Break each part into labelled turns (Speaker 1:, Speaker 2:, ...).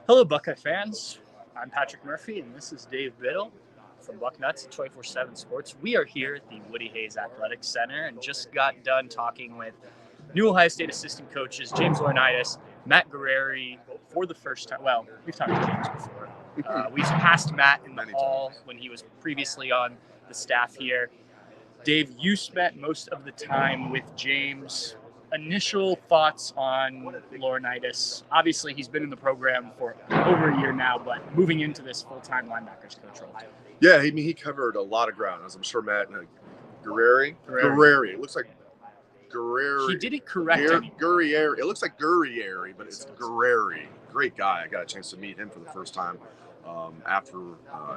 Speaker 1: Hello, Buckeye fans. I'm Patrick Murphy, and this is Dave Biddle from Bucknuts at 24/7 Sports. We are here at the Woody Hayes Athletic Center and just got done talking with new Ohio State assistant coaches James Laurinaitis, Matt Guerrieri for the first time. Well, we've talked to James before. We've passed Matt in the hall when he was previously on the staff here. Dave, you spent most of the time with James. Initial thoughts on Laurinaitis. Obviously, he's been in the program for over a year now, but moving into this full-time linebackers coach role.
Speaker 2: Yeah, he covered a lot of ground, as I'm sure Matt Guerrieri. It looks like Guerrieri.
Speaker 1: He did it correct.
Speaker 2: Guerrieri. It looks like Guerrieri, but it's Guerrieri. Great guy. I got a chance to meet him for the first time after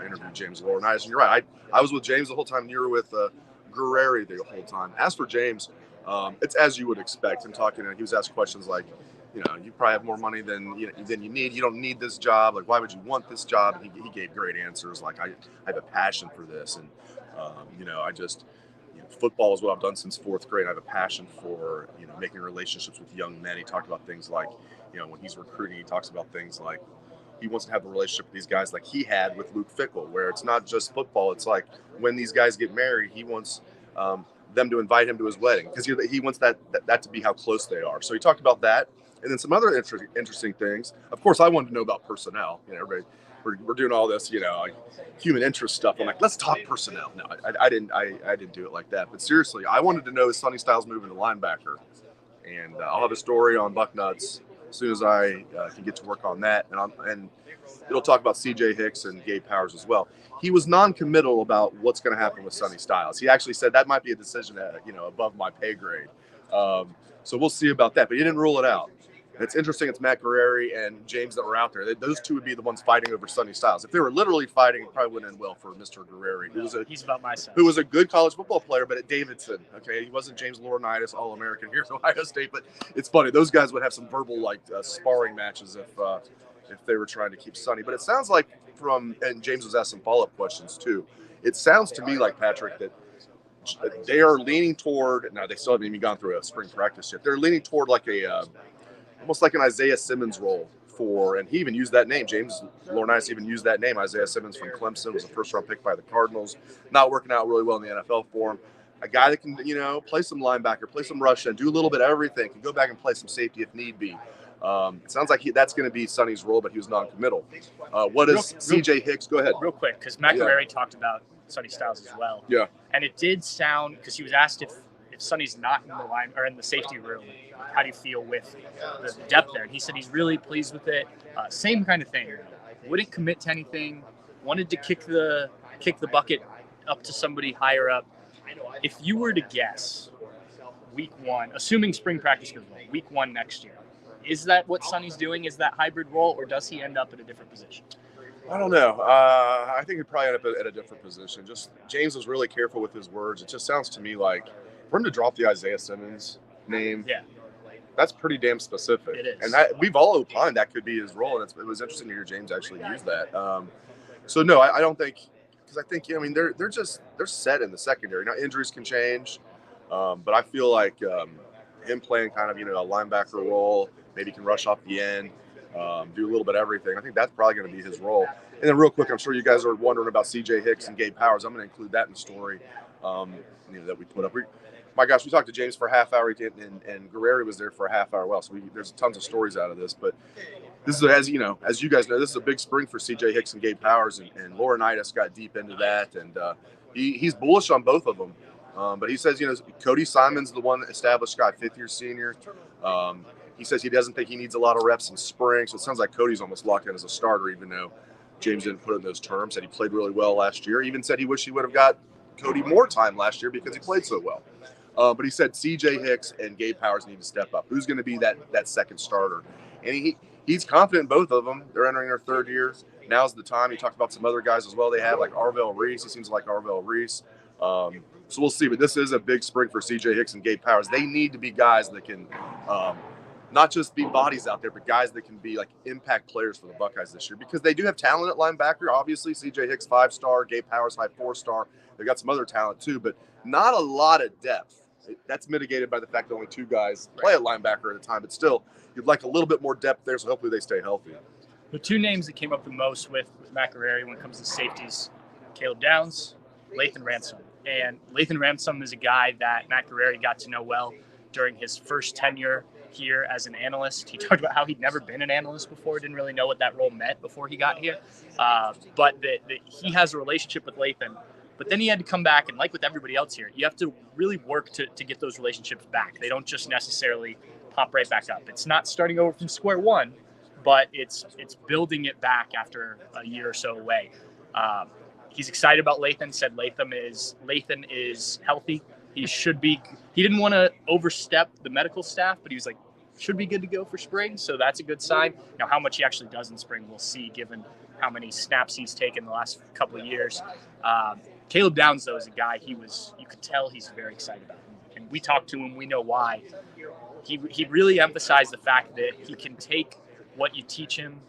Speaker 2: interviewing James Laurinaitis. And you're right. I was with James the whole time. You were with Guerrieri the whole time. As for James, it's as you would expect. Him talking, and he was asked questions like, you probably have more money than you need. You don't need this job. Like, why would you want this job? And he gave great answers. Like, I have a passion for this, and I just football is what I've done since fourth grade. I have a passion for making relationships with young men. He talked about things like when he's recruiting, he talks about things like he wants to have a relationship with these guys like he had with Luke Fickell, where it's not just football. It's like when these guys get married, he wants them to invite him to his wedding because he wants that to be how close they are. So he talked about that. And then some other interesting things. Of course, I wanted to know about personnel. Everybody, we're doing all this, human interest stuff. I'm like, let's talk personnel. No, I didn't do it like that. But seriously, I wanted to know is Sonny Styles moving to linebacker, and I'll have a story on Bucknuts as soon as I can get to work on that. And it'll talk about C.J. Hicks and Gabe Powers as well. He was non-committal about what's going to happen with Sonny Styles. He actually said that might be a decision above my pay grade. So we'll see about that. But he didn't rule it out. It's interesting. It's Matt Guerrieri and James that were out there. Those two would be the ones fighting over Sonny Styles. If they were literally fighting, it probably wouldn't end well for Mr. Guerrieri.
Speaker 1: He's about my size.
Speaker 2: Who was a good college football player, but at Davidson. Okay, he wasn't James Laurinaitis, All-American here at Ohio State. But it's funny. Those guys would have some verbal sparring matches if they were trying to keep Sonny. But it sounds like and James was asked some follow-up questions too. It sounds to me like, Patrick, that they are leaning toward. Now they still haven't even gone through a spring practice yet. They're leaning toward like almost like an Isaiah Simmons role and he even used that name. James Laurinaitis even used that name. Isaiah Simmons from Clemson was a first-round pick by the Cardinals. Not working out really well in the NFL for him. A guy that can, play some linebacker, play some rush end, do a little bit of everything, can go back and play some safety if need be. It sounds like that's going to be Sonny's role, but he was non-committal. What is C.J. Hicks? Go ahead.
Speaker 1: Real quick, because Matt Guerrieri talked about Sonny Styles as well.
Speaker 2: Yeah.
Speaker 1: And it did sound, because he was asked if Sonny's not in the line or in the safety room, how do you feel with the depth there? And he said he's really pleased with it. Same kind of thing. Wouldn't commit to anything. Wanted to kick the bucket up to somebody higher up. If you were to guess, week one, assuming spring practice goes well, week one next year, is that what Sonny's doing? Is that hybrid role, or does he end up at a different position?
Speaker 2: I don't know. I think he'd probably end up at a different position. Just James was really careful with his words. It just sounds to me like for him to drop the Isaiah Simmons name, that's pretty damn specific.
Speaker 1: It is.
Speaker 2: And we've all opined that could be his role, and it was interesting to hear James actually use that. So no, I don't think, because I think they're set in the secondary. Now injuries can change, but I feel like him playing kind of a linebacker role, maybe can rush off the end, do a little bit of everything. I think that's probably going to be his role. And then real quick, I'm sure you guys are wondering about C.J. Hicks and Gabe Powers. I'm going to include that in the story that we put up. My gosh, we talked to James for a half hour, and Guerrieri was there for a half hour. Well, so there's tons of stories out of this. But this is, as you guys know, this is a big spring for C.J. Hicks and Gabe Powers, and Laurinaitis got deep into that, and he's bullish on both of them. But he says, Cody Simon's the one established guy, fifth-year senior. He says he doesn't think he needs a lot of reps in spring, so it sounds like Cody's almost locked in as a starter, even though James didn't put it in those terms. Said he played really well last year. He even said he wished he would have got Cody more time last year because he played so well. But he said C.J. Hicks and Gabe Powers need to step up. Who's going to be that second starter? And he's confident in both of them. They're entering their third year. Now's the time. He talked about some other guys as well they have, like Arvell Reese. He seems like Arvell Reese. So we'll see. But this is a big spring for C.J. Hicks and Gabe Powers. They need to be guys that can not just be bodies out there, but guys that can be like impact players for the Buckeyes this year, because they do have talent at linebacker. Obviously, C.J. Hicks 5-star, Gabe Powers 4-star. They've got some other talent too, but not a lot of depth. That's mitigated by the fact that only two guys play at linebacker at a time, but still, you'd like a little bit more depth there, so hopefully they stay healthy.
Speaker 1: The two names that came up the most with Matt Guerrieri when it comes to safeties, Caleb Downs, Lathan Ransom. And Lathan Ransom is a guy that Matt Guerrieri got to know well during his first tenure here as an analyst. He talked about how he'd never been an analyst before, didn't really know what that role meant before he got here. But that he has a relationship with Lathan. But then he had to come back, and like with everybody else here, you have to really work to get those relationships back. They don't just necessarily pop right back up. It's not starting over from square one, but it's building it back after a year or so away. He's excited about Lathan, said Lathan is healthy. He should be. He didn't want to overstep the medical staff, but he was like, should be good to go for spring. So that's a good sign. Now, how much he actually does in spring, we'll see, given how many snaps he's taken the last couple of years. Caleb Downs, though, is a guy you could tell he's very excited about. And we talked to him. We know why. He really emphasized the fact that he can take what you teach him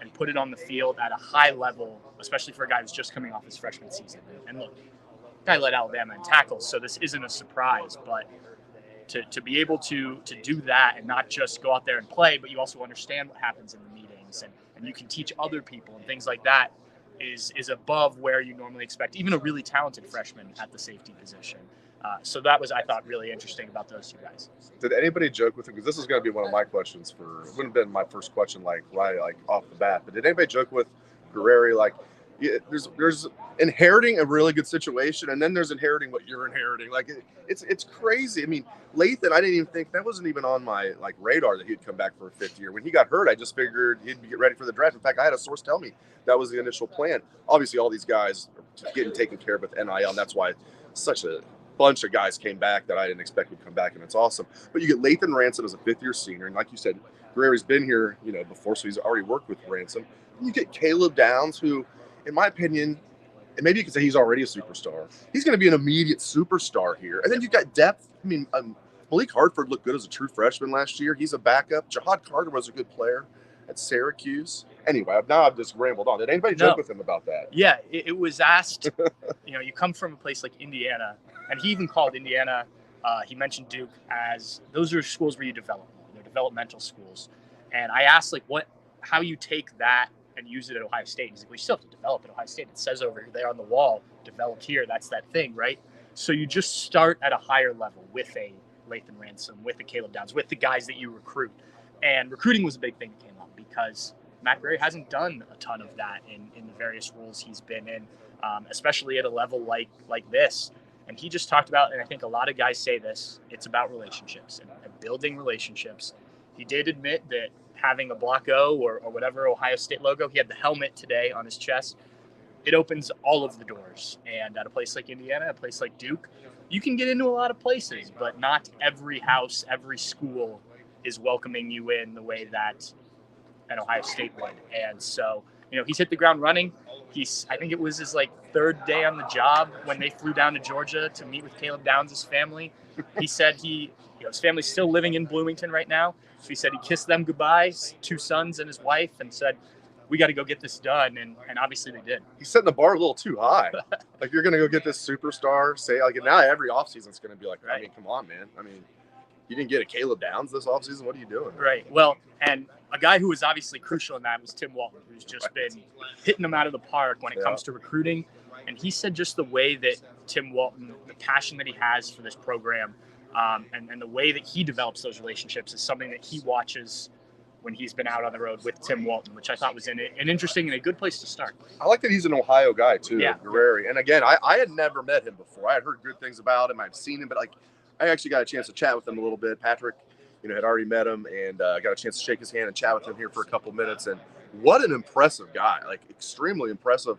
Speaker 1: and put it on the field at a high level, especially for a guy who's just coming off his freshman season. And look, guy led Alabama in tackles, so this isn't a surprise. But to be able to do that and not just go out there and play, but you also understand what happens in the meetings and you can teach other people and things like that is above where you normally expect, even a really talented freshman at the safety position. So that was, I thought, really interesting about those two guys.
Speaker 2: Did anybody joke with him? Because this is going to be one of my questions it wouldn't have been my first question, like off the bat. But did anybody joke with Guerrieri, like, there's inheriting a really good situation, and then there's inheriting what you're inheriting. Like it's crazy. I mean, Lathan, I didn't even think that wasn't even on my radar that he'd come back for a fifth year. When he got hurt, I just figured he'd get ready for the draft. In fact, I had a source tell me that was the initial plan. Obviously, all these guys are getting taken care of with NIL, and that's why such a bunch of guys came back that I didn't expect would come back, and it's awesome. But you get Lathan Ransom as a fifth-year senior, and like you said, Guerrieri's been here, before, so he's already worked with Ransom. And you get Caleb Downs, who, in my opinion, and maybe you could say he's already a superstar. He's going to be an immediate superstar here. And then you've got depth. I mean, Malik Hartford looked good as a true freshman last year. He's a backup. Jahad Carter was a good player at Syracuse. Anyway, now I've just rambled on. Did anybody joke with him about that?
Speaker 1: Yeah, it was asked, you come from a place like Indiana, and he even called Indiana, he mentioned Duke as those are schools where you develop. They're developmental schools. And I asked, how you take that and use it at Ohio State. He's like, you still have to develop at Ohio State. It says over there on the wall, developed here. That's that thing, right? So you just start at a higher level with a Lathan Ransom, with a Caleb Downs, with the guys that you recruit. And recruiting was a big thing that came up because Matt Guerrieri hasn't done a ton of that in the various roles he's been in, especially at a level like this. And he just talked about, and I think a lot of guys say this, it's about relationships and building relationships. He did admit that having a Block O or whatever Ohio State logo, he had the helmet today on his chest. It opens all of the doors. And at a place like Indiana, a place like Duke, you can get into a lot of places, but not every house, every school is welcoming you in the way that an Ohio State would. And so, he's hit the ground running. I think it was his third day on the job when they flew down to Georgia to meet with Caleb Downs' family. He said his family's still living in Bloomington right now. So he said he kissed them goodbye, his two sons and his wife, and said, we got to go get this done. And obviously they did.
Speaker 2: He's setting the bar a little too high. You're going to go get this superstar. Say, now every offseason is going to be right. I mean, come on, man. I mean, you didn't get a Caleb Downs this offseason. What are you doing?
Speaker 1: Right. Well, and a guy who was obviously crucial in that was Tim Walton, who's just been hitting them out of the park when it comes to recruiting. And he said just the way that Tim Walton, the passion that he has for this program, and the way that he develops those relationships is something that he watches when he's been out on the road with Tim Walton, which I thought was an interesting and a good place to start.
Speaker 2: I like that he's an Ohio guy, too, Guerrieri. And again, I had never met him before. I had heard good things about him. I've seen him, but I actually got a chance to chat with him a little bit. Patrick, had already met him and got a chance to shake his hand and chat with him here for a couple minutes. And what an impressive guy, extremely impressive.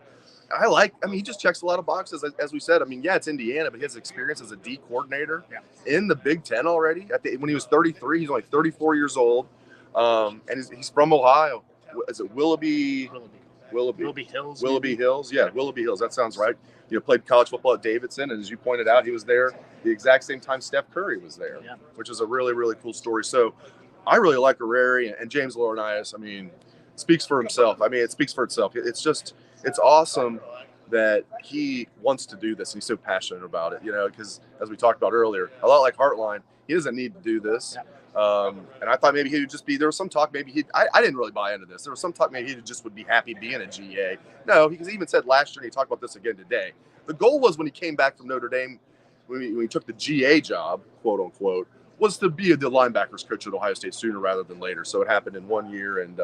Speaker 2: He just checks a lot of boxes, as we said. It's Indiana, but his experience as a D coordinator in the Big Ten already. When he was 33, he's only 34 years old. And he's from Ohio. Is it Willoughby
Speaker 1: Hills?
Speaker 2: Willoughby Hills. Yeah, Willoughby Hills. That sounds right. Played college football at Davidson, and as you pointed out, he was there the exact same time Steph Curry was there, which is a really, really cool story. So I really like Guerrieri and James Laurinaitis. Speaks for himself. It speaks for itself. It's awesome that he wants to do this and he's so passionate about it, because as we talked about earlier, a lot like Heartline, he doesn't need to do this. And I thought maybe he would just be, there was some talk, maybe I didn't really buy into this. There was some talk maybe he just would be happy being a GA. No, because he even said last year, and he talked about this again today. The goal was when he came back from Notre Dame, when he took the GA job, quote unquote, was to be the linebackers coach at Ohio State sooner rather than later. So it happened in 1 year. And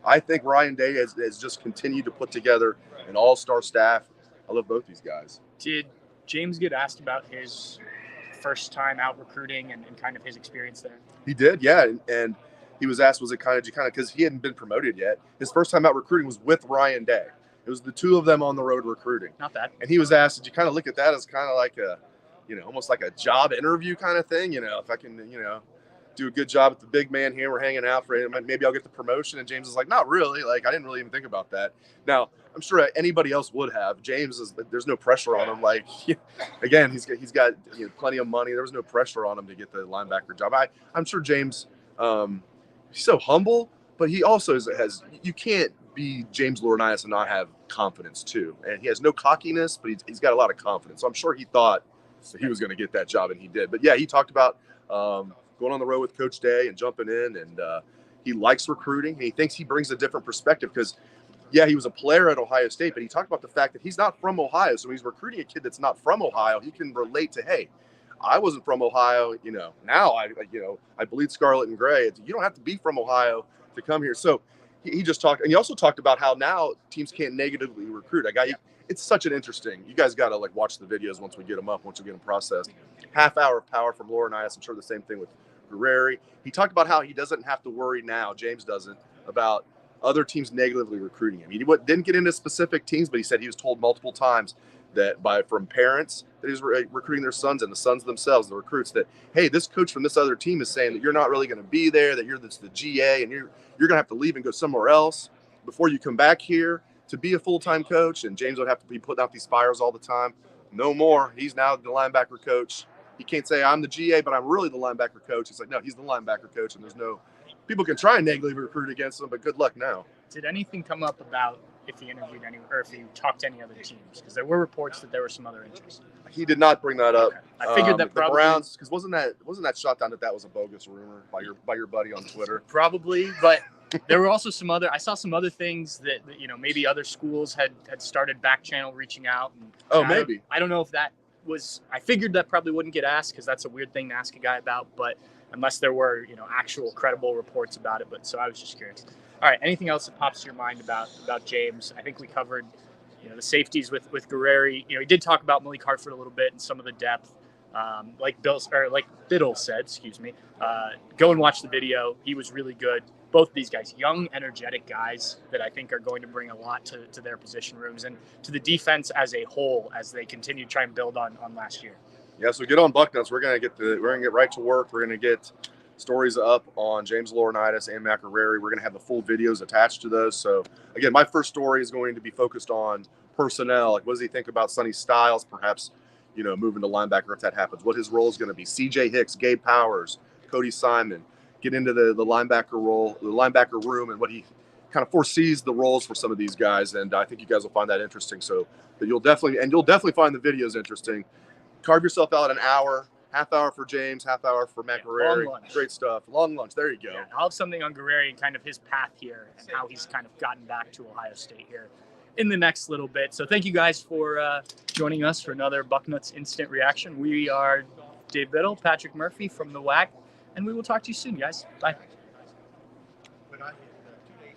Speaker 2: I think Ryan Day has just continued to put together an all-star staff. I love both these guys.
Speaker 1: Did James get asked about his first time out recruiting and kind of his experience there?
Speaker 2: He did, yeah. And he was asked, was it because he hadn't been promoted yet. His first time out recruiting was with Ryan Day. It was the two of them on the road recruiting.
Speaker 1: Not bad.
Speaker 2: And he was asked, did you kind of look at that as kind of like a, almost like a job interview kind of thing? If I can, do a good job with the big man here, we're hanging out for him, maybe I'll get the promotion. And James is like, not really. Like, I didn't really even think about that. Now, I'm sure anybody else would have. James there's no pressure on him. Like, again, he's got plenty of money. There was no pressure on him to get the linebacker job. I'm sure James, he's so humble, but he also has, you can't be James Laurinaitis and not have confidence too. And he has no cockiness, but he's got a lot of confidence. So I'm sure he thought that he was going to get that job, and he did. But yeah, he talked about going on the road with Coach Day and jumping in, and he likes recruiting, and he thinks he brings a different perspective because, yeah, he was a player at Ohio State, but he talked about the fact that he's not from Ohio. So when he's recruiting a kid that's not from Ohio, he can relate to, hey, I wasn't from Ohio, now I bleed scarlet and gray. You don't have to be from Ohio to come here. So he just talked, and he also talked about how now teams can't negatively recruit. It's such an interesting, you guys got to watch the videos once we get them up, once we get them processed. Half hour of power from Laurinaitis. I'm sure the same thing with Guerrieri. He talked about how he doesn't have to worry now, James doesn't, about other teams negatively recruiting him. He didn't get into specific teams, but he said he was told multiple times that from parents that he's recruiting their sons, and the sons themselves, the recruits, that, hey, this coach from this other team is saying that you're not really going to be there, that you're the GA, and you're going to have to leave and go somewhere else before you come back here to be a full-time coach. And James would have to be putting out these fires all the time. No more. He's now the linebacker coach. He can't say, I'm the GA, but I'm really the linebacker coach. It's like, no, he's the linebacker coach, and there's no – people can try and negatively recruit against him, but good luck now.
Speaker 1: Did anything come up about if he interviewed any, or if he talked to any other teams? Because there were reports that there were some other interests.
Speaker 2: He did not bring that up.
Speaker 1: Okay. I figured that probably
Speaker 2: the Browns, because wasn't that shot down that was a bogus rumor by your buddy on Twitter?
Speaker 1: Probably, but there were also I saw some other things that maybe other schools had started back channel reaching out. And
Speaker 2: maybe.
Speaker 1: I don't know if that was. I figured that probably wouldn't get asked because that's a weird thing to ask a guy about, but. Unless there were, actual credible reports about it. But so I was just curious. All right. Anything else that pops to your mind about James? I think we covered, the safeties with Guerrieri. He did talk about Malik Hartford a little bit and some of the depth. Like Biddle said, go and watch the video. He was really good. Both of these guys, young, energetic guys that I think are going to bring a lot to their position rooms and to the defense as a whole as they continue to try and build on last year.
Speaker 2: Yeah, so get on Bucknuts. We're gonna get right to work. We're gonna get stories up on James Laurinaitis and Matt Guerrieri. We're gonna have the full videos attached to those. So again, my first story is going to be focused on personnel. Like, what does he think about Sonny Styles, perhaps, moving to linebacker if that happens? What his role is going to be? C.J. Hicks, Gabe Powers, Cody Simon. Get into the linebacker role, the linebacker room, and what he kind of foresees the roles for some of these guys. And I think you guys will find that interesting. So you'll definitely find the videos interesting. Carve yourself out an hour, half hour for James, half hour for Matt Guerrieri. Great stuff. Long lunch. There you go.
Speaker 1: Yeah, I'll have something on Guerrieri and kind of his path here and how he's kind of gotten back to Ohio State here in the next little bit. So thank you guys for joining us for another Bucknuts Instant Reaction. We are Dave Biddle, Patrick Murphy from the WAC, and we will talk to you soon, guys. Bye.